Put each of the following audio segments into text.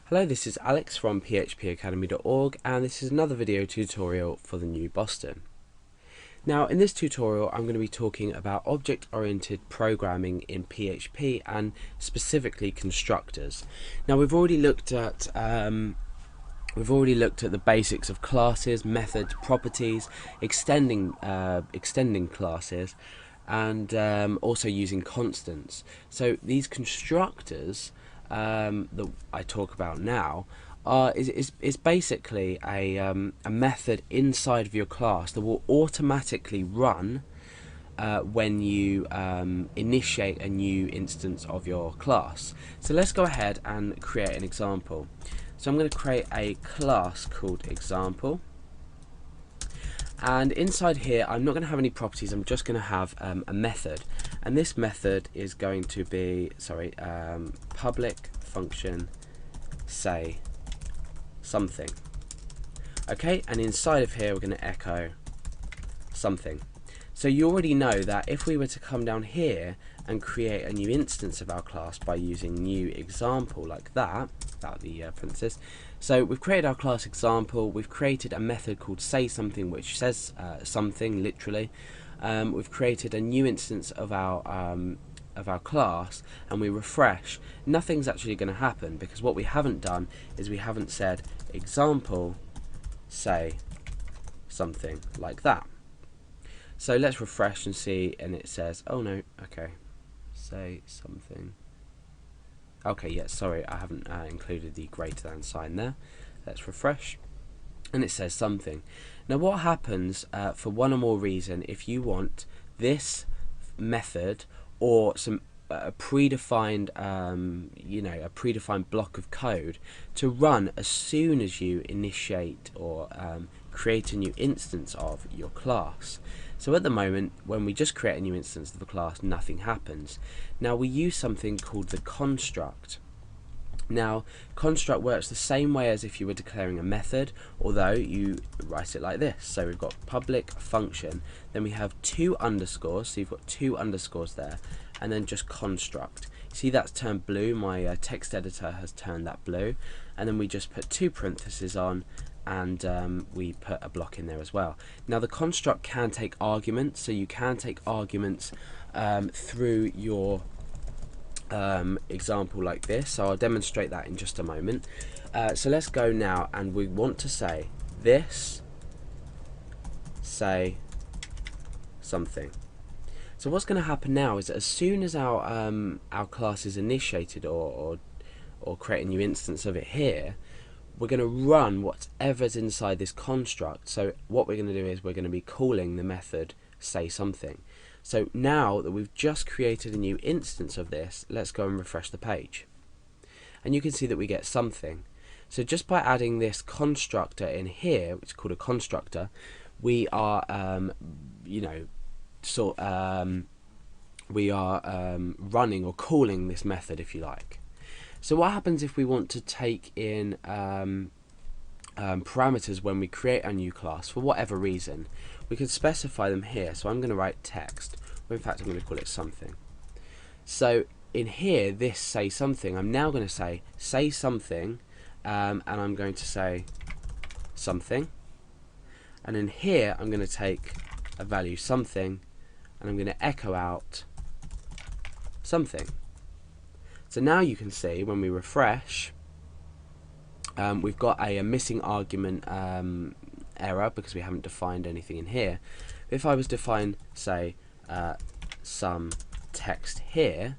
Hello, this is Alex from phpacademy.org, and this is another video tutorial for the new Boston. Now, in this tutorial I'm going to be talking about object-oriented programming in PHP and specifically constructors. Now, we've already looked at the basics of classes, methods, properties, extending classes, and also using constants. So these constructors that I talk about now is basically a method inside of your class that will automatically run when you initiate a new instance of your class. So let's go ahead and create an example. So I'm going to create a class called example, and inside here I'm not going to have any properties. I'm just going to have a method, and this method is going to be public function say something. Okay, and inside of here we're going to echo something. So you already know that if we were to come down here and create a new instance of our class by using new example like that, without the parenthesis. So we've created our class example, we've created a method called say something which says something literally. We've created a new instance of our class, and we refresh. Nothing's actually going to happen because what we haven't done is we haven't said example say something like that. So let's refresh and see, and it says, oh no, okay, say something. Okay, yeah, sorry, I haven't included the greater than sign there. Let's refresh, and it says something. Now what happens for one or more reason if you want this method or some predefined a predefined block of code to run as soon as you initiate or create a new instance of your class. So at the moment, when we just create a new instance of the class, nothing happens. Now we use something called the construct. Now, construct works the same way as if you were declaring a method, although you write it like this. So we've got public function, then we have two underscores, so you've got two underscores there, and then just construct. See, that's turned blue. My text editor has turned that blue, and then we just put two parentheses on, and we put a block in there as well. Now the construct can take arguments, so you can take arguments through your example like this. So I'll demonstrate that in just a moment. So let's go now, and we want to say this say something. So what's going to happen now is that as soon as our class is initiated or create a new instance of it here, we're going to run whatever's inside this construct. So what we're going to do is we're going to be calling the method say something. So now that we've just created a new instance of this, let's go and refresh the page, and you can see that we get something. So just by adding this constructor in here, which is called a constructor, we are running or calling this method, if you like. So what happens if we want to take in parameters when we create a new class for whatever reason? We can specify them here. So I'm going to write text, or in fact I'm going to call it something. So in here, this say something, I'm now going to say something, and I'm going to say something, and in here I'm going to take a value something, and I'm going to echo out something. So now you can see when we refresh, we've got a missing argument error because we haven't defined anything in here. If I was to define, say, some text here,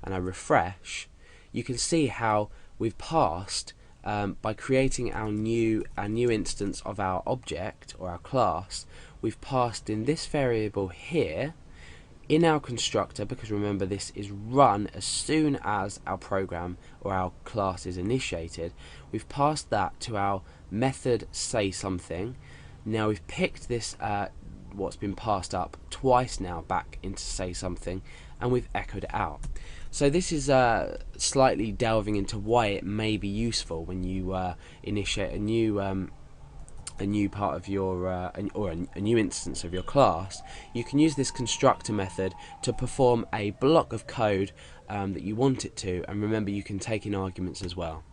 and I refresh, you can see how we've passed by creating our new instance of our object or our class. We've passed in this variable here in our constructor, because remember this is run as soon as our program or our class is initiated. We've passed that to our method say something. Now we've picked this what's been passed up twice now back into say something, and we've echoed it out. So this is slightly delving into why it may be useful when you initiate a new part of your a new instance of your class. You can use this constructor method to perform a block of code that you want it to, and remember you can take in arguments as well.